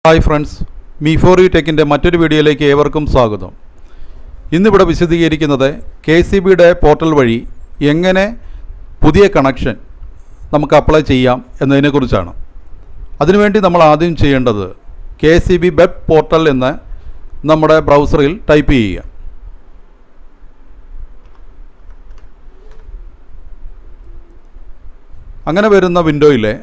Hi friends, മീ4യു ടെക്കിൻ്റെ മറ്റൊരു വീഡിയോയിലേക്ക് ഏവർക്കും സ്വാഗതം. ഇന്നിവിടെ വിശദീകരിക്കുന്നത് KCBയുടെ പോർട്ടൽ വഴി എങ്ങനെ പുതിയ കണക്ഷൻ നമുക്ക് അപ്ലൈ ചെയ്യാം എന്നതിനെക്കുറിച്ചാണ്. അതിനുവേണ്ടി നമ്മൾ ആദ്യം ചെയ്യേണ്ടത് KCB വെബ് പോർട്ടൽ എന്ന് നമ്മുടെ ബ്രൗസറിൽ ടൈപ്പ് ചെയ്യുക. അങ്ങനെ വരുന്ന വിൻഡോയിലെ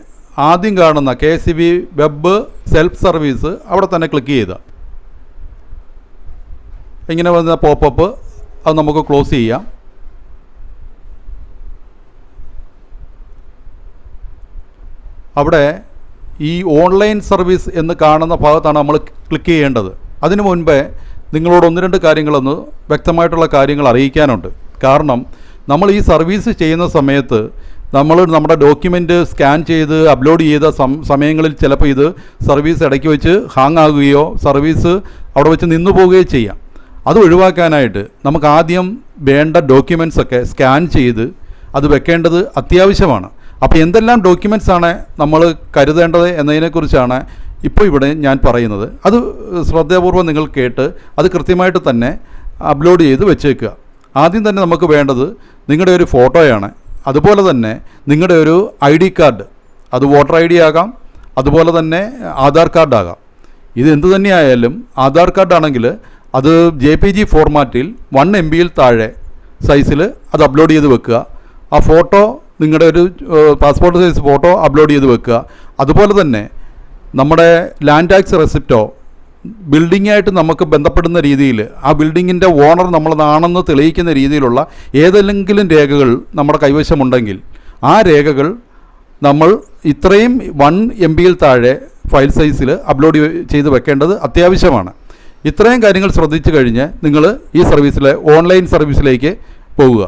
ആദ്യം കാണുന്ന KCB വെബ് സെൽഫ് സർവീസ് അവിടെ തന്നെ ക്ലിക്ക് ചെയ്താൽ ഇങ്ങനെ വന്ന പോപ്പപ്പ് അത് നമുക്ക് ക്ലോസ് ചെയ്യാം. അവിടെ ഈ ഓൺലൈൻ സർവീസ് എന്ന് കാണുന്ന ഭാഗത്താണ് നമ്മൾ ക്ലിക്ക് ചെയ്യേണ്ടത്. അതിനു മുൻപേ നിങ്ങളോട് ഒന്ന് രണ്ട് കാര്യങ്ങളൊന്ന് വ്യക്തമായിട്ടുള്ള കാര്യങ്ങൾ അറിയിക്കാനുണ്ട്. കാരണം നമ്മൾ ഈ സർവീസ് ചെയ്യുന്ന സമയത്ത് നമ്മുടെ ഡോക്യുമെൻറ്റ് സ്കാൻ ചെയ്ത് അപ്ലോഡ് ചെയ്ത സമയങ്ങളിൽ ചിലപ്പോൾ ഇത് സർവീസ് ഇടയ്ക്ക് വെച്ച് ഹാങ് ആകുകയോ സർവീസ് അവിടെ വെച്ച് നിന്നു പോവുകയോ ചെയ്യാം. അത് ഒഴിവാക്കാനായിട്ട് നമുക്ക് ആദ്യം വേണ്ട ഡോക്യുമെൻറ്റ്സൊക്കെ സ്കാൻ ചെയ്ത് അത് വെക്കേണ്ടത് അത്യാവശ്യമാണ്. അപ്പോൾ എന്തെല്ലാം ഡോക്യുമെൻറ്റ്സാണ് നമ്മൾ കരുതേണ്ടത് എന്നതിനെക്കുറിച്ചാണ് ഇപ്പോൾ ഇവിടെ ഞാൻ പറയുന്നത്. അത് ശ്രദ്ധാപൂർവ്വം നിങ്ങൾ കേട്ട് അത് കൃത്യമായിട്ട് തന്നെ അപ്ലോഡ് ചെയ്ത് വെച്ചേക്കുക. ആദ്യം തന്നെ നമുക്ക് വേണ്ടത് നിങ്ങളുടെ ഒരു ഫോട്ടോയാണ്. അതുപോലെ തന്നെ നിങ്ങളുടെ ഒരു ID കാർഡ്, അത് വോട്ടർ ID ആകാം, അതുപോലെ തന്നെ ആധാർ കാർഡാകാം. ഇത് എന്തു തന്നെയായാലും ആധാർ കാർഡാണെങ്കിൽ അത് JPG ഫോർമാറ്റിൽ 1 MB താഴെ സൈസിൽ അത് അപ്ലോഡ് ചെയ്ത് വെക്കുക. ആ ഫോട്ടോ നിങ്ങളുടെ ഒരു പാസ്പോർട്ട് സൈസ് ഫോട്ടോ അപ്ലോഡ് ചെയ്ത് വെക്കുക. അതുപോലെ തന്നെ നമ്മുടെ ലാൻഡ് ടാക്സ് റെസിപ്റ്റോ ബിൽഡിങ്ങായിട്ട് നമുക്ക് ബന്ധപ്പെടുന്ന രീതിയിൽ ആ ബിൽഡിങ്ങിൻ്റെ ഓണർ നമ്മളതാണെന്ന് തെളിയിക്കുന്ന രീതിയിലുള്ള ഏതെങ്കിലും രേഖകൾ നമ്മുടെ കൈവശമുണ്ടെങ്കിൽ ആ രേഖകൾ നമ്മൾ ഇത്രയും 1 MB താഴെ ഫയൽ സൈസിൽ അപ്ലോഡ് ചെയ്ത് വെക്കേണ്ടത് അത്യാവശ്യമാണ്. ഇത്രയും കാര്യങ്ങൾ ശ്രദ്ധിച്ചു കഴിഞ്ഞ് നിങ്ങൾ ഈ സർവീസിലെ ഓൺലൈൻ സർവീസിലേക്ക് പോവുക.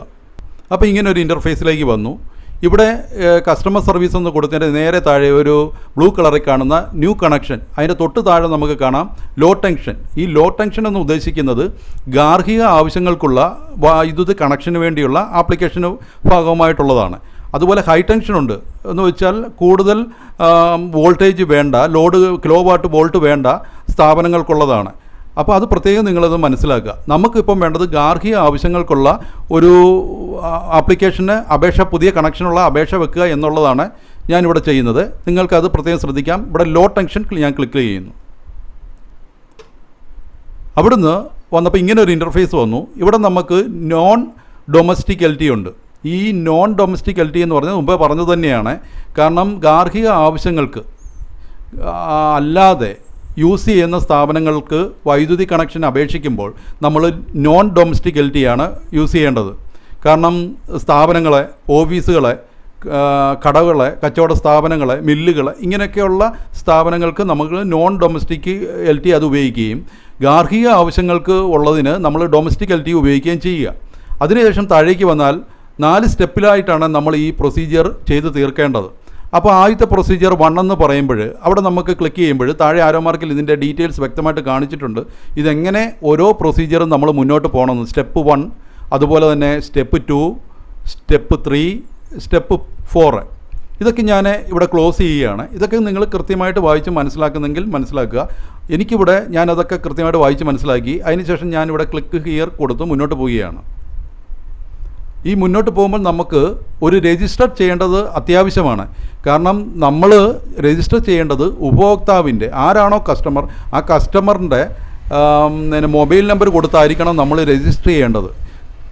അപ്പോൾ ഇങ്ങനെ ഒരു ഇൻ്റർഫേസിലേക്ക് വന്നു. ഇവിടെ കസ്റ്റമർ സർവീസ് എന്ന് കൊടുത്തതിൻ്റെ നേരെ താഴെ ഒരു ബ്ലൂ കളറിൽ കാണുന്ന ന്യൂ കണക്ഷൻ, അതിൻ്റെ തൊട്ട് താഴെ നമുക്ക് കാണാം ലോ ടെൻഷൻ. ഈ ലോ ടെൻഷൻ എന്ന് ഉദ്ദേശിക്കുന്നത് ഗാർഹിക ആവശ്യങ്ങൾക്കുള്ള വൈദ്യുതി കണക്ഷന് വേണ്ടിയുള്ള ആപ്ലിക്കേഷന് ഭാഗമായിട്ടുള്ളതാണ്. അതുപോലെ ഹൈ ടെൻഷനുണ്ട് എന്ന് വെച്ചാൽ കൂടുതൽ വോൾട്ടേജ് വേണ്ട, ലോഡ് കിലോ വാട്ട് വോൾട്ട് വേണ്ട സ്ഥാപനങ്ങൾക്കുള്ളതാണ്. അപ്പോൾ അത് പ്രത്യേകം നിങ്ങളത് മനസ്സിലാക്കുക. നമുക്കിപ്പം വേണ്ടത് ഗാർഹിക ആവശ്യങ്ങൾക്കുള്ള ഒരു ആപ്ലിക്കേഷന് പുതിയ കണക്ഷനുള്ള അപേക്ഷ വെക്കുക എന്നുള്ളതാണ് ഞാനിവിടെ ചെയ്യുന്നത്. നിങ്ങൾക്കത് പ്രത്യേകം ശ്രദ്ധിക്കാം. ഇവിടെ ലോ ടെൻഷൻ ഞാൻ ക്ലിക്ക് ചെയ്യുന്നു. അവിടുന്ന് വന്നപ്പോൾ ഇങ്ങനെ ഒരു ഇൻ്റർഫേസ് വന്നു. ഇവിടെ നമുക്ക് നോൺ ഡൊമസ്റ്റിക് LT ഉണ്ട്. ഈ നോൺ ഡൊമസ്റ്റിക് LT എന്ന് പറഞ്ഞാൽ മുമ്പേ പറഞ്ഞത് തന്നെയാണ്. കാരണം ഗാർഹിക ആവശ്യങ്ങൾക്ക് അല്ലാതെ യൂസ് ചെയ്യുന്ന സ്ഥാപനങ്ങൾക്ക് വൈദ്യുതി കണക്ഷൻ അപേക്ഷിക്കുമ്പോൾ നമ്മൾ നോൺ ഡൊമസ്റ്റിക് LT ആണ് യൂസ് ചെയ്യേണ്ടത്. കാരണം സ്ഥാപനങ്ങളെ, ഓഫീസുകളെ, കടകളെ, കച്ചവട സ്ഥാപനങ്ങളെ, മില്ലുകളെ, ഇങ്ങനെയൊക്കെയുള്ള സ്ഥാപനങ്ങൾക്ക് നമുക്ക് നോൺ ഡൊമസ്റ്റിക് LT അത് ഉപയോഗിക്കുകയും ഗാർഹിക ആവശ്യങ്ങൾക്ക് ഉള്ളതിന് നമ്മൾ ഡൊമസ്റ്റിക് LT ഉപയോഗിക്കുകയും ചെയ്യുക. അതിനുശേഷം താഴേക്ക് വന്നാൽ 4 സ്റ്റെപ്പിലായിട്ടാണ് നമ്മൾ ഈ പ്രൊസീജിയർ ചെയ്ത് തീർക്കേണ്ടത്. അപ്പോൾ ആദ്യത്തെ പ്രൊസീജിയർ 1 എന്ന് പറയുമ്പോൾ അവിടെ നമുക്ക് ക്ലിക്ക് ചെയ്യുമ്പോൾ താഴെ ആരോ മാർക്കിൽ ഇതിൻ്റെ ഡീറ്റെയിൽസ് വ്യക്തമായിട്ട് കാണിച്ചിട്ടുണ്ട്. ഇതെങ്ങനെ ഓരോ പ്രൊസീജിയറും നമ്മൾ മുന്നോട്ട് പോകണമെന്ന്. സ്റ്റെപ്പ് 1, അതുപോലെ തന്നെ സ്റ്റെപ്പ് 2, സ്റ്റെപ്പ് 3, സ്റ്റെപ്പ് 4. ഇതൊക്കെ ഞാൻ ഇവിടെ ക്ലോസ് ചെയ്യുകയാണ്. ഇതൊക്കെ നിങ്ങൾ കൃത്യമായിട്ട് വായിച്ച് മനസ്സിലാക്കുന്നെങ്കിൽ മനസ്സിലാക്കുക. എനിക്കിവിടെ ഞാനതൊക്കെ കൃത്യമായിട്ട് വായിച്ച് മനസ്സിലാക്കി. അതിനുശേഷം ഞാനിവിടെ ക്ലിക്ക് ഹിയർ കൊടുത്ത് മുന്നോട്ട് പോവുകയാണ്. ഈ മുന്നോട്ട് പോകുമ്പോൾ നമുക്ക് ഒരു രജിസ്റ്റർ ചെയ്യേണ്ടത് അത്യാവശ്യമാണ്. കാരണം നമ്മൾ രജിസ്റ്റർ ചെയ്യേണ്ടത് ഉപഭോക്താവിൻ്റെ ആരാണോ കസ്റ്റമർ, ആ കസ്റ്റമറിൻ്റെ മൊബൈൽ നമ്പർ കൊടുത്തായിരിക്കണം നമ്മൾ രജിസ്റ്റർ ചെയ്യേണ്ടത്.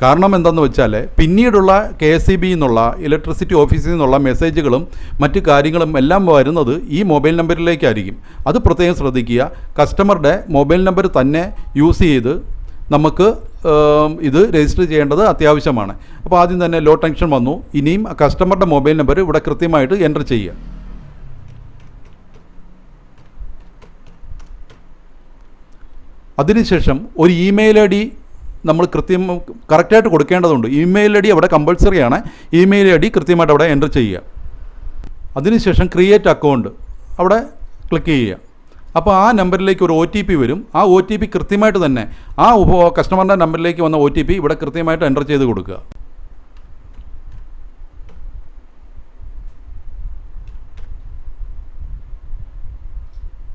കാരണം എന്തെന്ന് വെച്ചാൽ പിന്നീടുള്ള KCB എന്നുള്ള ഇലക്ട്രിസിറ്റി ഓഫീസിൽ നിന്നുള്ള മെസ്സേജുകളും മറ്റു കാര്യങ്ങളും എല്ലാം വരുന്നത് ഈ മൊബൈൽ നമ്പറിലേക്കായിരിക്കും. അത് പ്രത്യേകം ശ്രദ്ധിക്കുക. കസ്റ്റമറുടെ മൊബൈൽ നമ്പർ തന്നെ യൂസ് ചെയ്ത് നമുക്ക് ഇത് രജിസ്റ്റർ ചെയ്യേണ്ടത് അത്യാവശ്യമാണ്. അപ്പോൾ ആദ്യം തന്നെ ലോ ടെൻഷൻ വന്നു. ഇനിയും കസ്റ്റമറുടെ മൊബൈൽ നമ്പർ ഇവിടെ കൃത്യമായിട്ട് എൻ്റർ ചെയ്യുക. അതിനുശേഷം ഒരു ഇമെയിൽ ID നമ്മൾ കറക്റ്റായിട്ട് കൊടുക്കേണ്ടതുണ്ട്. ഇമെയിൽ ID അവിടെ കമ്പൾസറിയാണ്. ഇമെയിൽ ID കൃത്യമായിട്ട് അവിടെ എൻ്റർ ചെയ്യുക. അതിനുശേഷം ക്രിയേറ്റ് അക്കൗണ്ട് അവിടെ ക്ലിക്ക് ചെയ്യുക. അപ്പോൾ ആ നമ്പറിലേക്ക് ഒരു OTP വരും. ആ OTP കൃത്യമായിട്ട് തന്നെ ആ കസ്റ്റമറിൻ്റെ നമ്പറിലേക്ക് വന്ന OTP ഇവിടെ കൃത്യമായിട്ട് എൻ്റർ ചെയ്ത് കൊടുക്കുക.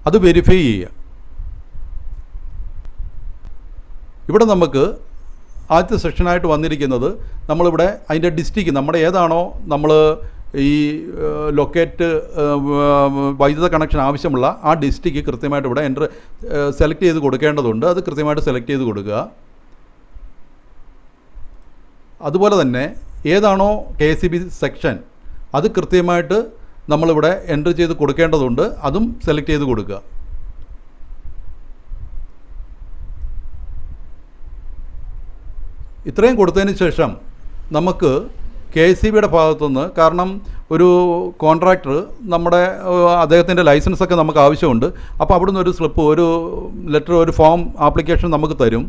അത് വെരിഫൈ ചെയ്യുക. ഇവിടെ നമുക്ക് ആദ്യത്തെ സെക്ഷനായിട്ട് വന്നിരിക്കുന്നത് നമ്മളിവിടെ അതിൻ്റെ ഡിസ്ട്രിക്റ്റ് നമ്മുടെ ഏതാണോ നമ്മൾ ഈ ലൊക്കേറ്റ് വൈദ്യുത കണക്ഷൻ ആവശ്യമുള്ള ആ ഡിസ്ട്രിക്റ്റ് കൃത്യമായിട്ട് ഇവിടെ സെലക്ട് ചെയ്ത് കൊടുക്കേണ്ടതുണ്ട്. അത് കൃത്യമായിട്ട് സെലക്ട് ചെയ്ത് കൊടുക്കുക. അതുപോലെ തന്നെ ഏതാണോ KCB സെക്ഷൻ അത് കൃത്യമായിട്ട് നമ്മളിവിടെ എൻ്റർ ചെയ്ത് കൊടുക്കേണ്ടതുണ്ട്. അതും സെലക്ട് ചെയ്ത് കൊടുക്കുക. ഇത്രയും കൊടുത്തതിന് ശേഷം നമുക്ക് KCBയുടെ ഭാഗത്തുനിന്ന്, കാരണം ഒരു കോൺട്രാക്ടർ നമ്മുടെ അദ്ദേഹത്തിൻ്റെ ലൈസൻസൊക്കെ നമുക്ക് ആവശ്യമുണ്ട്. അപ്പോൾ അവിടുന്ന് ഒരു സ്ലിപ്പ്, ഒരു ലെറ്റർ, ഒരു ഫോം ആപ്ലിക്കേഷൻ നമുക്ക് തരും.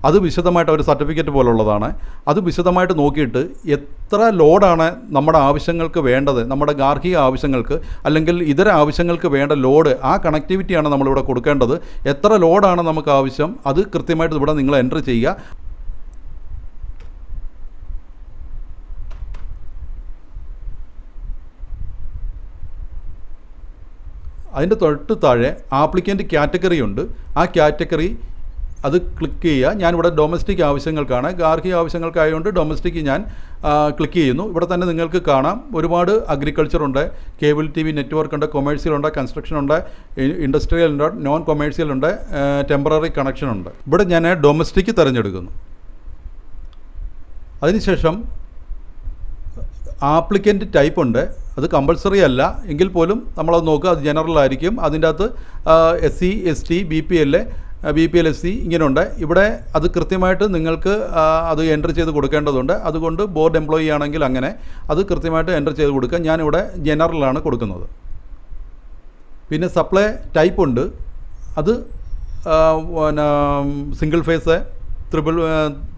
അത് വിശദമായിട്ട് ഒരു സർട്ടിഫിക്കറ്റ് പോലുള്ളതാണ്. അത് വിശദമായിട്ട് നോക്കിയിട്ട് എത്ര ലോഡാണ് നമ്മുടെ ആവശ്യങ്ങൾക്ക് വേണ്ടത്, നമ്മുടെ ഗാർഹിക ആവശ്യങ്ങൾക്ക് അല്ലെങ്കിൽ ഇതര ആവശ്യങ്ങൾക്ക് വേണ്ട ലോഡ്, ആ കണക്ടിവിറ്റിയാണ് നമ്മളിവിടെ കൊടുക്കേണ്ടത്. എത്ര ലോഡാണ് നമുക്ക് ആവശ്യം അത് കൃത്യമായിട്ട് ഇവിടെ നിങ്ങൾ എൻ്റർ ചെയ്യുക. അതിൻ്റെ തൊട്ട് താഴെ ആപ്ലിക്കൻ്റ് കാറ്റഗറി ഉണ്ട്. ആ കാറ്റഗറി അത് ക്ലിക്ക് ചെയ്യുക. ഞാനിവിടെ ഡൊമസ്റ്റിക് ആവശ്യങ്ങൾക്കാണ്, ഗാർഹിക ആവശ്യങ്ങൾക്കായതുകൊണ്ട് ഡൊമസ്റ്റിക് ഞാൻ ക്ലിക്ക് ചെയ്യുന്നു. ഇവിടെ തന്നെ നിങ്ങൾക്ക് കാണാം ഒരുപാട് അഗ്രികൾച്ചറുണ്ട്, കേബിൾ TV നെറ്റ്വർക്ക് ഉണ്ട്, കൊമേഴ്സ്യൽ ഉണ്ട്, കൺസ്ട്രക്ഷൻ ഉണ്ട്, ഇൻഡസ്ട്രിയൽ ഉണ്ട്, നോൺ കൊമേഴ്സ്യൽ ഉണ്ട്, ടെമ്പററി കണക്ഷൻ ഉണ്ട്. ഇവിടെ ഞാൻ ഡൊമസ്റ്റിക് തിരഞ്ഞെടുക്കുന്നു. അതിനുശേഷം ആപ്ലിക്കൻ്റ് ടൈപ്പ് ഉണ്ട്. അത് കമ്പൾസറി അല്ല എങ്കിൽ പോലും നമ്മളത് നോക്കുക, അത് ജനറൽ ആയിരിക്കും. അതിൻ്റെ അകത്ത് SC ST BPL SC ഇങ്ങനെയുണ്ട്. ഇവിടെ അത് കൃത്യമായിട്ട് നിങ്ങൾക്ക് അത് എൻ്റർ ചെയ്ത് കൊടുക്കേണ്ടതുണ്ട്. അതുകൊണ്ട് ബോർഡ് എംപ്ലോയി ആണെങ്കിൽ അങ്ങനെ അത് കൃത്യമായിട്ട് എൻ്റർ ചെയ്ത് കൊടുക്കുക. ഞാനിവിടെ ജനറലാണ് കൊടുക്കുന്നത്. പിന്നെ സപ്ലൈ ടൈപ്പ് ഉണ്ട്. അത് പിന്നെ സിംഗിൾ ഫേസ്,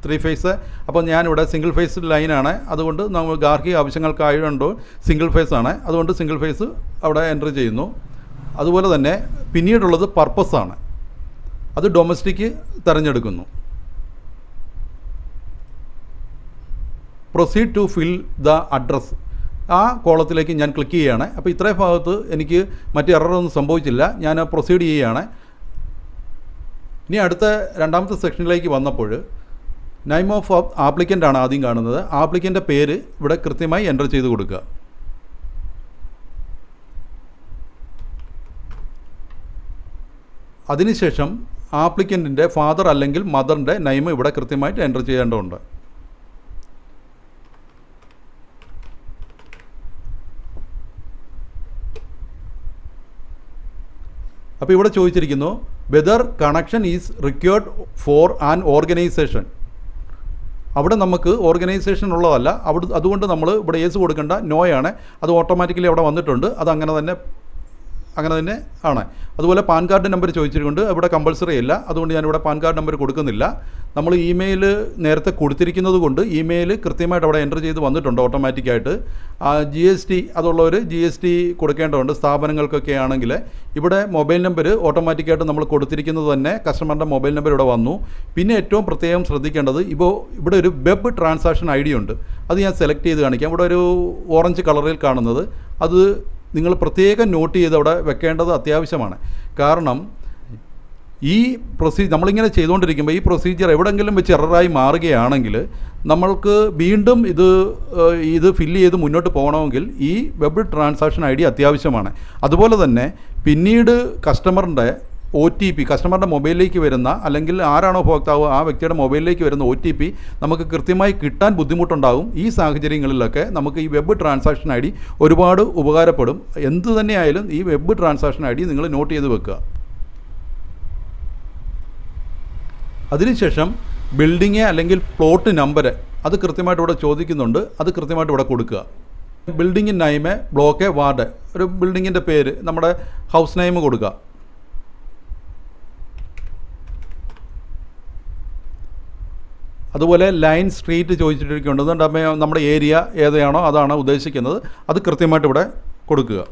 ത്രീ ഫേസ്. അപ്പോൾ ഞാനിവിടെ സിംഗിൾ ഫേസ് ലൈനാണ്. അതുകൊണ്ട് നമ്മൾ ഗാർഹിക ആവശ്യങ്ങൾക്കായതുകൊണ്ട് സിംഗിൾ ഫേസ് ആണ്. അതുകൊണ്ട് സിംഗിൾ ഫേസ് അവിടെ എൻ്റർ ചെയ്യുന്നു. അതുപോലെ തന്നെ പിന്നീടുള്ളത് പർപ്പസാണ്. അത് ഡൊമസ്റ്റിക് തിരഞ്ഞെടുക്കുന്നു. Proceed to fill the address, ആ കോളത്തിലേക്ക് ഞാൻ ക്ലിക്ക് ചെയ്യുകയാണ്. അപ്പോൾ ഇത്രയും ഭാഗത്ത് എനിക്ക് മറ്റ് എററൊന്നും സംഭവിച്ചില്ല. ഞാൻ പ്രൊസീഡ് ചെയ്യുകയാണ്. ഇനി അടുത്ത രണ്ടാമത്തെ സെക്ഷനിലേക്ക് വന്നപ്പോൾ നെയിം ഓഫ് ആപ്ലിക്കൻ്റ് ആണ് ആദ്യം കാണുന്നത്. ആപ്ലിക്കൻ്റെ പേര് ഇവിടെ കൃത്യമായി എൻ്റർ ചെയ്ത് കൊടുക്കുക. അതിനുശേഷം ആപ്ലിക്കൻറ്റിൻ്റെ ഫാദർ അല്ലെങ്കിൽ മദറിൻ്റെ നെയിം ഇവിടെ കൃത്യമായിട്ട് എൻ്റർ ചെയ്യേണ്ടതുണ്ട്. അപ്പോൾ ഇവിടെ ചോദിച്ചിരിക്കുന്നു whether connection is required for an organization. അവിടെ നമുക്ക് ഓർഗനൈസേഷൻ ഉള്ളതല്ല. അതുകൊണ്ട് നമ്മൾ ഇവിടെ യേസ് കൊടുക്കേണ്ട നോയാണ്. അത് ഓട്ടോമാറ്റിക്കലി അവിടെ വന്നിട്ടുണ്ട്. അത് അങ്ങനെ തന്നെ ആണ്. അതുപോലെ പാൻ കാർഡ് നമ്പർ ചോദിച്ചിട്ടുണ്ട്. ഇവിടെ കമ്പൾസറി ഇല്ല. അതുകൊണ്ട് ഞാനിവിടെ പാൻ കാർഡ് നമ്പർ കൊടുക്കുന്നില്ല. നമ്മൾ ഇമെയിൽ നേരത്തെ കൊടുത്തിരിക്കുന്നത് കൊണ്ട് ഇമെയിൽ കൃത്യമായിട്ട് അവിടെ എൻ്റർ ചെയ്ത് വന്നിട്ടുണ്ട് ഓട്ടോമാറ്റിക്കായിട്ട്. GST അതുള്ളവർ GST കൊടുക്കേണ്ടതുണ്ട് സ്ഥാപനങ്ങൾക്കൊക്കെ ആണെങ്കിൽ. ഇവിടെ മൊബൈൽ നമ്പർ ഓട്ടോമാറ്റിക്കായിട്ട് നമ്മൾ കൊടുത്തിരിക്കുന്നത് തന്നെ കസ്റ്റമറിൻ്റെ മൊബൈൽ നമ്പർ ഇവിടെ വന്നു. പിന്നെ ഏറ്റവും പ്രത്യേകം ശ്രദ്ധിക്കേണ്ടത് ഇവിടെ ഒരു വെബ് ട്രാൻസാക്ഷൻ ID ഉണ്ട്. അത് ഞാൻ സെലക്ട് ചെയ്ത് കാണിക്കാം. ഇവിടെ ഒരു ഓറഞ്ച് കളറിൽ കാണുന്നത് അത് നിങ്ങൾ പ്രത്യേകം നോട്ട് ചെയ്ത് അവിടെ വെക്കേണ്ടത് അത്യാവശ്യമാണ്. കാരണം ഈ നമ്മളിങ്ങനെ ചെയ്തുകൊണ്ടിരിക്കുമ്പോൾ ഈ പ്രൊസീജിയർ എവിടെയെങ്കിലും വെച്ച് എററായി മാറുകയാണെങ്കിൽ നമ്മൾക്ക് വീണ്ടും ഇത് ഫില്ല് ചെയ്ത് മുന്നോട്ട് പോകണമെങ്കിൽ ഈ വെബ് ട്രാൻസാക്ഷൻ ID അത്യാവശ്യമാണ്. അതുപോലെ തന്നെ പിന്നീട് കസ്റ്റമറിൻ്റെ OTP കസ്റ്റമറുടെ മൊബൈലിലേക്ക് വരുന്ന അല്ലെങ്കിൽ ആരാണോ ഉപഭോക്താവ് ആ വ്യക്തിയുടെ മൊബൈലിലേക്ക് വരുന്ന OTP നമുക്ക് കൃത്യമായി കിട്ടാൻ ബുദ്ധിമുട്ടുണ്ടാകും. ഈ സാഹചര്യങ്ങളിലൊക്കെ നമുക്ക് ഈ വെബ് ട്രാൻസാക്ഷൻ ID ഒരുപാട് ഉപകാരപ്പെടും. എന്തു തന്നെയായാലും ഈ വെബ് ട്രാൻസാക്ഷൻ ID നിങ്ങൾ നോട്ട് ചെയ്ത് വെക്കുക. അതിനുശേഷം ബിൽഡിങ് അല്ലെങ്കിൽ പ്ലോട്ട് നമ്പർ അത് കൃത്യമായിട്ട് ഇവിടെ ചോദിക്കുന്നുണ്ട്. അത് കൃത്യമായിട്ട് ഇവിടെ കൊടുക്കുക. ബിൽഡിംഗ് നെയിം, ബ്ലോക്ക്, വാർഡ്, ഒരു ബിൽഡിങ്ങിൻ്റെ പേര്, നമ്മുടെ ഹൗസ് നെയിം കൊടുക്കുക. അതുപോലെ ലൈൻ, സ്ട്രീറ്റ് ചോദിച്ചിട്ടിരിക്കുന്നുണ്ട്. അതുകൊണ്ട് നമ്മുടെ ഏരിയ ഏതാണോ അതാണ് ഉദ്ദേശിക്കുന്നത്. അത് കൃത്യമായിട്ട് ഇവിടെ കൊടുക്കുക.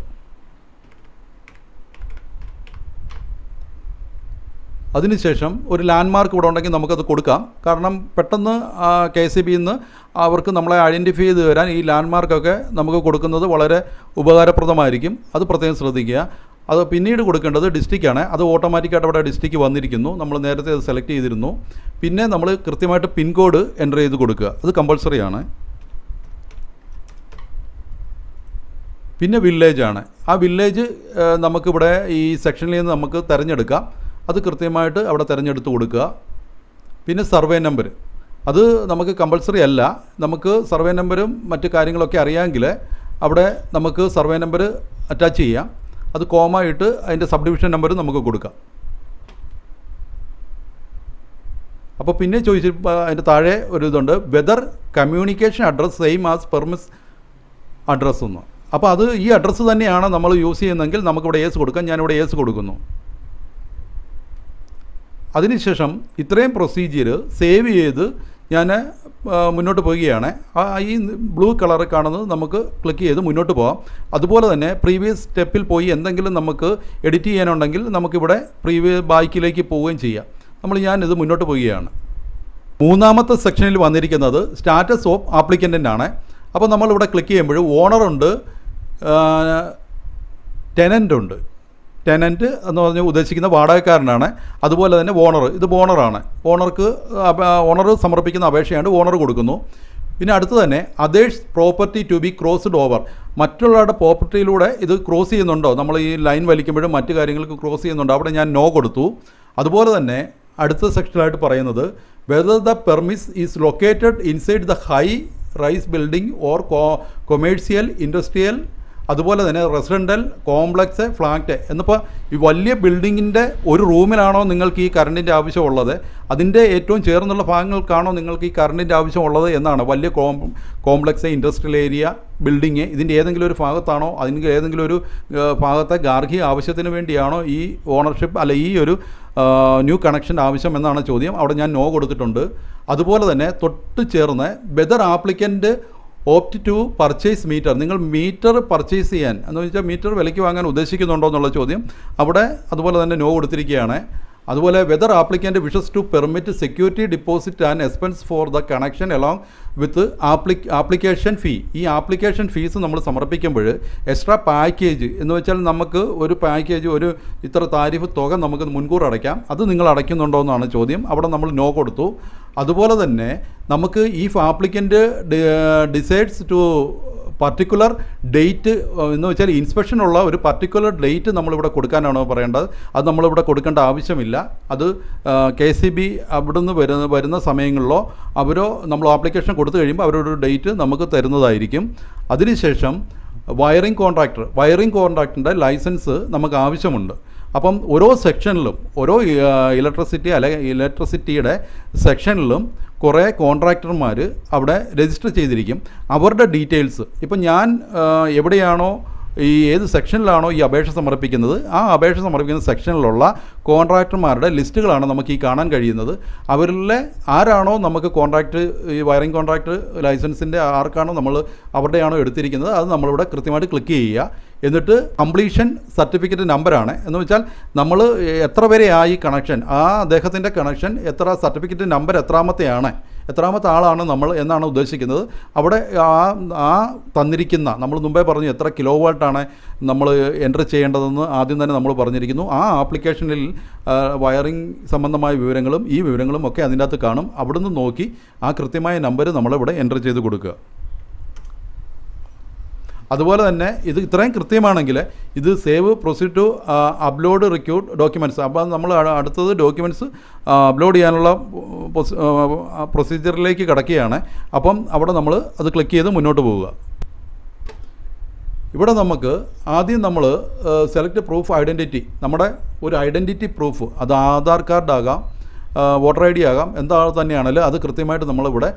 അതിനുശേഷം ഒരു ലാൻഡ് മാർക്ക് ഇവിടെ ഉണ്ടെങ്കിൽ നമുക്കത് കൊടുക്കാം. കാരണം പെട്ടെന്ന് KCBയിൽ നിന്ന് അവർക്ക് നമ്മളെ ഐഡൻറ്റിഫൈ ചെയ്ത് തരാൻ ഈ ലാൻഡ് മാർക്കൊക്കെ നമുക്ക് കൊടുക്കുന്നത് വളരെ ഉപകാരപ്രദമായിരിക്കും. അത് പ്രത്യേകം ശ്രദ്ധിക്കുക. അത് പിന്നീട് കൊടുക്കേണ്ടത് ഡിസ്ട്രിക്റ്റാണ്. അത് ഓട്ടോമാറ്റിക്കായിട്ട് അവിടെ ഡിസ്ട്രിക്റ്റ് വന്നിരിക്കുന്നു. നമ്മൾ നേരത്തെ അത് സെലക്ട് ചെയ്തിരുന്നു. പിന്നെ നമ്മൾ കൃത്യമായിട്ട് പിൻകോഡ് എൻ്റർ ചെയ്ത് കൊടുക്കുക. അത് കമ്പൾസറി ആണ്. പിന്നെ വില്ലേജാണ്. ആ വില്ലേജ് നമുക്കിവിടെ ഈ സെക്ഷനിൽ നിന്ന് നമുക്ക് തിരഞ്ഞെടുക്കാം. അത് കൃത്യമായിട്ട് അവിടെ തിരഞ്ഞെടുത്ത് കൊടുക്കുക. പിന്നെ സർവേ നമ്പർ, അത് നമുക്ക് കമ്പൾസറി അല്ല. നമുക്ക് സർവേ നമ്പരും മറ്റു കാര്യങ്ങളൊക്കെ അറിയാമെങ്കിൽ അവിടെ നമുക്ക് സർവേ നമ്പർ അറ്റാച്ച് ചെയ്യാം. അത് കോമ ഇട്ട് അതിൻ്റെ സബ് ഡിവിഷൻ നമ്പർ നമുക്ക് കൊടുക്കാം. അപ്പോൾ പിന്നെ അതിൻ്റെ താഴെ ഒരു ഇതുണ്ട്, whether communication address same as premises address എന്ന്. അപ്പോൾ അത് ഈ അഡ്രസ്സ് തന്നെയാണ് നമ്മൾ യൂസ് ചെയ്യുന്നതെങ്കിൽ നമുക്കിവിടെ യെസ് കൊടുക്കാം. ഞാനിവിടെ യെസ് കൊടുക്കുന്നു. അതിനുശേഷം ഇത്രയും പ്രൊസീജിയർ സേവ് ചെയ്ത് ഞാൻ മുന്നോട്ട് പോവുകയാണ്. ഈ ബ്ലൂ കളർ കാണുന്നത് നമുക്ക് ക്ലിക്ക് ചെയ്ത് മുന്നോട്ട് പോകാം. അതുപോലെ തന്നെ പ്രീവിയസ് സ്റ്റെപ്പിൽ പോയി എന്തെങ്കിലും നമുക്ക് എഡിറ്റ് ചെയ്യാനുണ്ടെങ്കിൽ നമുക്കിവിടെ ബാക്കിലേക്ക് പോവുകയും ചെയ്യാം. ഞാനിത് മുന്നോട്ട് പോവുകയാണ്. മൂന്നാമത്തെ സെക്ഷനിൽ വന്നിരിക്കുന്നത് സ്റ്റാറ്റസ് ഓഫ് ആപ്ലിക്കൻ്റിനാണ്. അപ്പോൾ നമ്മളിവിടെ ക്ലിക്ക് ചെയ്യുമ്പോൾ ഓണറുണ്ട്, ടെനൻ്റ് ടെനൻറ്റ് എന്ന് പറഞ്ഞ് ഉദ്ദേശിക്കുന്ന വാടകക്കാരനാണ്. അതുപോലെ തന്നെ ഓണർ, ഇത് ഓണറാണ്. ഓണർ സമർപ്പിക്കുന്ന അപേക്ഷയാണ്, ഓണർ കൊടുക്കുന്നു. പിന്നെ അടുത്ത് തന്നെ others property to be crossed over, മറ്റുള്ളവരുടെ പ്രോപ്പർട്ടിയിലൂടെ ഇത് ക്രോസ് ചെയ്യുന്നുണ്ടോ, നമ്മൾ ഈ ലൈൻ വലിക്കുമ്പോഴും മറ്റു കാര്യങ്ങൾക്ക് ക്രോസ് ചെയ്യുന്നുണ്ടോ, അവിടെ ഞാൻ നോ കൊടുത്തു. അതുപോലെ തന്നെ അടുത്ത സെക്ഷനിലായിട്ട് പറയുന്നത് whether the premises is located inside the high rise building or commercial industrial, അതുപോലെ തന്നെ റെസിഡൻ്റൽ കോംപ്ലക്സ് ഫ്ലാറ്റ് എന്നിപ്പോൾ ഈ വലിയ ബിൽഡിങ്ങിൻ്റെ ഒരു റൂമിലാണോ നിങ്ങൾക്ക് ഈ കറണ്ടിൻ്റെ ആവശ്യമുള്ളത്, അതിൻ്റെ ഏറ്റവും ചേർന്നുള്ള ഭാഗങ്ങൾക്കാണോ നിങ്ങൾക്ക് ഈ കറണ്ടിൻ്റെ ആവശ്യമുള്ളത് എന്നാണ്. വലിയ കോംപ്ലക്സ്, ഇൻഡസ്ട്രിയൽ ഏരിയ, ബിൽഡിങ്, ഇതിൻ്റെ ഏതെങ്കിലും ഒരു ഭാഗത്താണോ, അതിൻ്റെ ഏതെങ്കിലും ഒരു ഭാഗത്തെ ഗാർഹിക ആവശ്യത്തിന് വേണ്ടിയാണോ ഈ ഓണർഷിപ്പ് അല്ല ഈ ഒരു ന്യൂ കണക്ഷൻ ആവശ്യം എന്നാണ് ചോദ്യം. അവിടെ ഞാൻ നോ കൊടുത്തിട്ടുണ്ട്. അതുപോലെ തന്നെ തൊട്ട് ചേർന്ന് whether applicant opt to purchase meter, നിങ്ങൾ മീറ്റർ പർച്ചേസ് ചെയ്യാൻ എന്ന് വെച്ചാൽ മീറ്റർ വിലയ്ക്ക് വാങ്ങാൻ ഉദ്ദേശിക്കുന്നുണ്ടോ എന്നുള്ള ചോദ്യം അവിടെ അതുപോലെ തന്നെ നോ കൊടുത്തിരിക്കുകയാണ്. അതുപോലെ whether applicant wishes to permit security deposit and expense for the connection along with application fee. ഈ ആപ്ലിക്കേഷൻ ഫീസ് നമ്മൾ സമർപ്പിക്കുമ്പോൾ എക്സ്ട്രാ പാക്കേജ് എന്ന് വെച്ചാൽ നമുക്ക് ഒരു പാക്കേജ് ഒരു ഇത്ര താരിഫ് തുക നമുക്ക് മുൻകൂർ അടയ്ക്കാം, അത് നിങ്ങൾ അടയ്ക്കുന്നുണ്ടോ എന്നാണ് ചോദ്യം. അവിടെ നമ്മൾ നോ കൊടുത്തു. അതുപോലെ തന്നെ നമുക്ക് ഈ applicant decides to particular date എന്ന് വെച്ചാൽ ഇൻസ്പെക്ഷനുള്ള ഒരു പർട്ടിക്കുലർ ഡേറ്റ് നമ്മളിവിടെ കൊടുക്കാനാണോ പറയേണ്ടത്, അത് നമ്മളിവിടെ കൊടുക്കേണ്ട ആവശ്യമില്ല. അത് KCB അവിടുന്ന് വരുന്ന സമയങ്ങളിലോ അവരോ നമ്മൾ ആപ്ലിക്കേഷൻ കൊടുത്തു കഴിയുമ്പോൾ അവരൊരു ഡേറ്റ് നമുക്ക് തരുന്നതായിരിക്കും. അതിനുശേഷം വയറിംഗ് കോൺട്രാക്റ്റിൻ്റെ ലൈസൻസ് നമുക്ക് ആവശ്യമുണ്ട്. അപ്പം ഓരോ സെക്ഷനിലും ഓരോ ഇലക്ട്രിസിറ്റിയുടെ സെക്ഷനിലും കുറേ കോൺട്രാക്ടർമാർ അവിടെ രജിസ്റ്റർ ചെയ്തിരിക്കും. അവരുടെ ഡീറ്റെയിൽസ് ഇപ്പം ഞാൻ എവിടെയാണോ ഈ ഏത് സെക്ഷനിലാണോ ഈ അപേക്ഷ സമർപ്പിക്കുന്നത് ആ അപേക്ഷ സമർപ്പിക്കുന്ന സെക്ഷനിലുള്ള കോൺട്രാക്ടർമാരുടെ ലിസ്റ്റുകളാണ് നമുക്ക് ഈ കാണാൻ കഴിയുന്നത്. അവരിലെ ആരാണോ നമുക്ക് ഈ വയറിംഗ് കോൺട്രാക്ട് ലൈസൻസിൻ്റെ ആർക്കാണോ നമ്മൾ അവരുടെയാണോ എടുത്തിരിക്കുന്നത് അത് നമ്മളിവിടെ കൃത്യമായിട്ട് ക്ലിക്ക് ചെയ്യുക. എന്നിട്ട് കംപ്ലീഷൻ സർട്ടിഫിക്കറ്റ് നമ്പറാണ് എന്ന് വെച്ചാൽ നമ്മൾ എത്ര വരെ ആയി കണക്ഷൻ, ആ അദ്ദേഹത്തിൻ്റെ കണക്ഷൻ സർട്ടിഫിക്കറ്റ് നമ്പർ എത്രാമത്തെ ആളാണ് നമ്മൾ എന്നാണ് ഉദ്ദേശിക്കുന്നത്. അവിടെ ആ തന്നിരിക്കുന്ന നമ്മൾ മുമ്പേ പറഞ്ഞു എത്ര കിലോ വാട്ടാണ് നമ്മൾ എൻ്റർ ചെയ്യേണ്ടതെന്ന് ആദ്യം തന്നെ നമ്മൾ പറഞ്ഞിരിക്കുന്നു. ആ ആപ്ലിക്കേഷനിൽ വയറിംഗ് സംബന്ധമായ വിവരങ്ങളും ഈ വിവരങ്ങളും ഒക്കെ അതിൻ്റെ അകത്ത് കാണും. അവിടുന്ന് നോക്കി ആ കൃത്യമായ നമ്പർ നമ്മളിവിടെ എൻ്റർ ചെയ്ത് കൊടുക്കുക. അതുപോലെ തന്നെ ഇത് ഇത്രയും കൃത്യമാണെങ്കിൽ ഇത് save proceed to upload required documents. അപ്പോൾ നമ്മൾ അടുത്തത് ഡോക്യുമെൻറ്റ്സ് അപ്ലോഡ് ചെയ്യാനുള്ള പ്രൊസീജിയറിലേക്ക് കിടക്കുകയാണ്. അപ്പം അവിടെ നമ്മൾ അത് ക്ലിക്ക് ചെയ്ത് മുന്നോട്ട് പോവുക. ഇവിടെ നമുക്ക് ആദ്യം നമ്മൾ സെലക്ട് പ്രൂഫ് ഐഡൻറ്റിറ്റി, നമ്മുടെ ഒരു ഐഡൻറ്റിറ്റി പ്രൂഫ്, അത് ആധാർ കാർഡാകാം, വോട്ടർ ID ആകാം, എന്താ തന്നെയാണല്ലോ അത് കൃത്യമായിട്ട് നമ്മളിവിടെ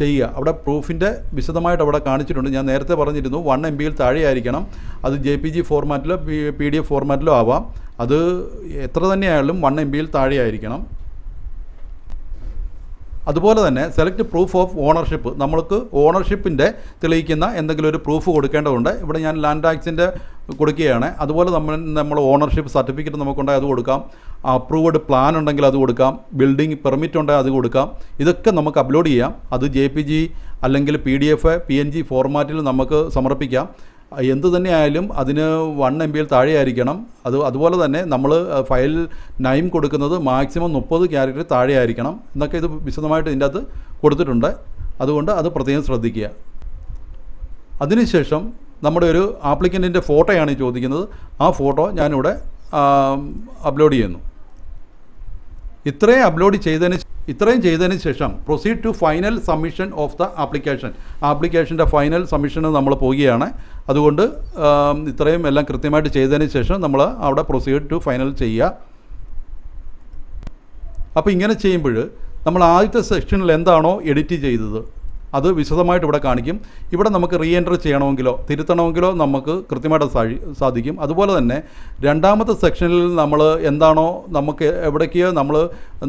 ചെയ്യുക. അവിടെ പ്രൂഫിൻ്റെ വിശദമായിട്ട് അവിടെ കാണിച്ചിട്ടുണ്ട്. ഞാൻ നേരത്തെ പറഞ്ഞിരുന്നു 1 MB താഴെയായിരിക്കണം. അത് JPG ഫോർമാറ്റിലോ PDF ഫോർമാറ്റിലോ ആവാം. അത് എത്ര തന്നെയായാലും 1 MB താഴെയായിരിക്കണം. അതുപോലെ തന്നെ സെലക്ട് പ്രൂഫ് ഓഫ് ഓണർഷിപ്പ്, നമ്മൾക്ക് ഓണർഷിപ്പിൻ്റെ തെളിയിക്കുന്ന എന്തെങ്കിലും ഒരു പ്രൂഫ് കൊടുക്കേണ്ടതുണ്ട്. ഇവിടെ ഞാൻ ലാൻഡ് ടാക്സിൻ്റെ കൊടുക്കുകയാണ്. അതുപോലെ നമ്മൾ ഓണർഷിപ്പ് സർട്ടിഫിക്കറ്റ് നമുക്കുണ്ടെങ്കിൽ അത് കൊടുക്കാം, അപ്രൂവ്ഡ് പ്ലാൻ ഉണ്ടെങ്കിൽ അത് കൊടുക്കാം, ബിൽഡിംഗ് പെർമിറ്റ് ഉണ്ടെങ്കിൽ അത് കൊടുക്കാം. ഇതൊക്കെ നമുക്ക് അപ്ലോഡ് ചെയ്യാം. അത് JPG അല്ലെങ്കിൽ PDF PNG ഫോർമാറ്റിൽ നമുക്ക് സമർപ്പിക്കാം. എന്ത് തന്നെയായാലും അതിന് 1 MB താഴെയായിരിക്കണം. അതുപോലെ തന്നെ നമ്മൾ ഫയൽ നെയിം കൊടുക്കുന്നത് മാക്സിമം 30 ക്യാരക്ടർ താഴെയായിരിക്കണം എന്നൊക്കെ ഇത് വിശദമായിട്ട് ഇതിൻ്റെ അകത്ത് കൊടുത്തിട്ടുണ്ട്. അതുകൊണ്ട് അത് പ്രത്യേകം ശ്രദ്ധിക്കുക. അതിനുശേഷം നമ്മുടെ ഒരു ആപ്ലിക്കൻറ്റിൻ്റെ ഫോട്ടോയാണ് ചോദിക്കുന്നത്. ആ ഫോട്ടോ ഞാനിവിടെ അപ്ലോഡ് ചെയ്യുന്നു. ഇത്രയും ചെയ്തതിന് ശേഷം proceed to final submission of the application. ആപ്ലിക്കേഷൻ്റെ ഫൈനൽ സബ്മിഷന് നമ്മൾ പോവുകയാണ്. അതുകൊണ്ട് ഇത്രയും എല്ലാം കൃത്യമായിട്ട് ചെയ്തതിന് ശേഷം നമ്മൾ അവിടെ പ്രൊസീഡ് ടു ഫൈനൽ ചെയ്യുക. അപ്പോൾ ഇങ്ങനെ ചെയ്യുമ്പോൾ നമ്മൾ ആദ്യത്തെ സെക്ഷനിൽ എന്താണോ എഡിറ്റ് ചെയ്തത് അത് വിശദമായിട്ട് ഇവിടെ കാണിക്കും. ഇവിടെ നമുക്ക് റീ എൻറ്റർ ചെയ്യണമെങ്കിലോ തിരുത്തണമെങ്കിലോ നമുക്ക് കൃത്യമായിട്ട് സാധിക്കും. അതുപോലെ തന്നെ രണ്ടാമത്തെ സെക്ഷനിൽ നമ്മൾ എന്താണോ നമുക്ക് എവിടേക്ക് നമ്മൾ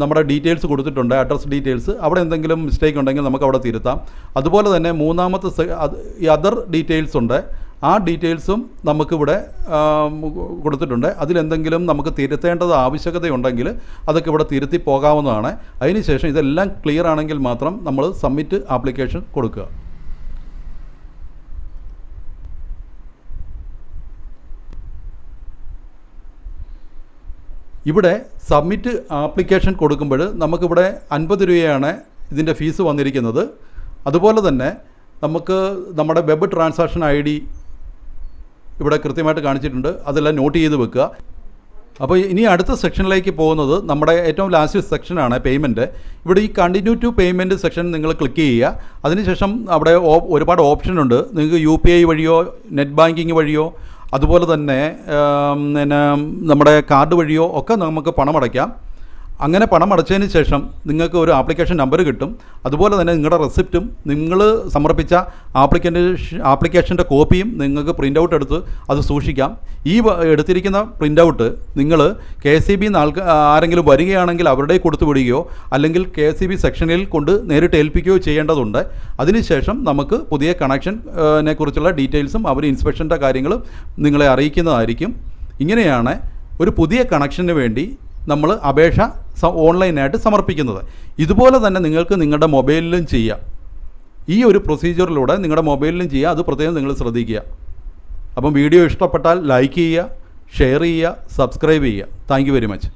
നമ്മുടെ ഡീറ്റെയിൽസ് കൊടുത്തിട്ടുണ്ട്, അഡ്രസ് ഡീറ്റെയിൽസ്, അവിടെ എന്തെങ്കിലും മിസ്റ്റേക്ക് ഉണ്ടെങ്കിൽ നമുക്ക് അവിടെ തിരുത്താം. അതുപോലെ തന്നെ മൂന്നാമത്തെ ഈ അതർ ഡീറ്റെയിൽസ് ഉണ്ട്. ആ ഡീറ്റെയിൽസും നമുക്കിവിടെ കൊടുത്തിട്ടുണ്ട്. അതിലെന്തെങ്കിലും നമുക്ക് തിരുത്തേണ്ടത് ആവശ്യകതയുണ്ടെങ്കിൽ അതൊക്കെ ഇവിടെ തിരുത്തി പോകാവുന്നതാണ്. അതിനുശേഷം ഇതെല്ലാം ക്ലിയർ ആണെങ്കിൽ മാത്രം നമ്മൾ സബ്മിറ്റ് ആപ്ലിക്കേഷൻ കൊടുക്കുക. ഇവിടെ സബ്മിറ്റ് ആപ്ലിക്കേഷൻ കൊടുക്കുമ്പോൾ നമുക്കിവിടെ 50 രൂപയാണ് ഇതിൻ്റെ ഫീസ് വന്നിരിക്കുന്നത്. അതുപോലെ തന്നെ നമുക്ക് നമ്മുടെ വെബ് ട്രാൻസാക്ഷൻ ID ഇവിടെ കൃത്യമായിട്ട് കാണിച്ചിട്ടുണ്ട്. അതെല്ലാം നോട്ട് ചെയ്ത് വെക്കുക. അപ്പോൾ ഇനി അടുത്ത സെക്ഷനിലേക്ക് പോകുന്നത് നമ്മുടെ ഏറ്റവും ലാസ്റ്റ് സെക്ഷനാണ് പേയ്മെൻറ്റ്. ഇവിടെ ഈ കണ്ടിന്യൂ ടു പേയ്മെൻറ്റ് സെക്ഷൻ നിങ്ങൾ ക്ലിക്ക് ചെയ്യുക. അതിനുശേഷം അവിടെ ഒരുപാട് ഓപ്ഷൻ ഉണ്ട്. നിങ്ങൾക്ക് UPI വഴിയോ നെറ്റ് ബാങ്കിങ് വഴിയോ അതുപോലെ തന്നെ നമ്മുടെ കാർഡ് വഴിയോ ഒക്കെ നമുക്ക് പണമടയ്ക്കാം. അങ്ങനെ പണം അടച്ചതിന് ശേഷം നിങ്ങൾക്ക് ഒരു ആപ്ലിക്കേഷൻ നമ്പർ കിട്ടും. അതുപോലെ തന്നെ നിങ്ങളുടെ റെസിപ്റ്റും നിങ്ങൾ സമർപ്പിച്ച ആപ്ലിക്കേഷൻ്റെ കോപ്പിയും നിങ്ങൾക്ക് പ്രിൻ്റ് ഔട്ട് എടുത്ത് അത് സൂക്ഷിക്കാം. ഈ എടുത്തിരിക്കുന്ന പ്രിൻ്റ് ഔട്ട് നിങ്ങൾ KCB ആരെങ്കിലും വരികയാണെങ്കിൽ അവരുടെ കൊടുത്തു വിടുകയോ അല്ലെങ്കിൽ KCB സെക്ഷനിൽ കൊണ്ട് നേരിട്ട് ഏൽപ്പിക്കുകയോ ചെയ്യേണ്ടതുണ്ട്. അതിനുശേഷം നമുക്ക് പുതിയ കണക്ഷനെ കുറിച്ചുള്ള ഡീറ്റെയിൽസും അവർ ഇൻസ്പെക്ഷൻ്റെ കാര്യങ്ങളും നിങ്ങളെ അറിയിക്കുന്നതായിരിക്കും. ഇങ്ങനെയാണ് ഒരു പുതിയ കണക്ഷന് വേണ്ടി നമ്മൾ അപേക്ഷ ഓൺലൈനായിട്ട് സമർപ്പിക്കുന്നത്. ഇതുപോലെ തന്നെ നിങ്ങൾക്ക് നിങ്ങളുടെ മൊബൈലിലും ചെയ്യാം. ഈ ഒരു പ്രൊസീജിയറിലൂടെ നിങ്ങളുടെ മൊബൈലിലും ചെയ്യുക. അത് പ്രത്യേകം നിങ്ങൾ ശ്രദ്ധിക്കുക. അപ്പം വീഡിയോ ഇഷ്ടപ്പെട്ടാൽ ലൈക്ക് ചെയ്യുക, ഷെയർ ചെയ്യുക, സബ്സ്ക്രൈബ് ചെയ്യുക. Thank you very much.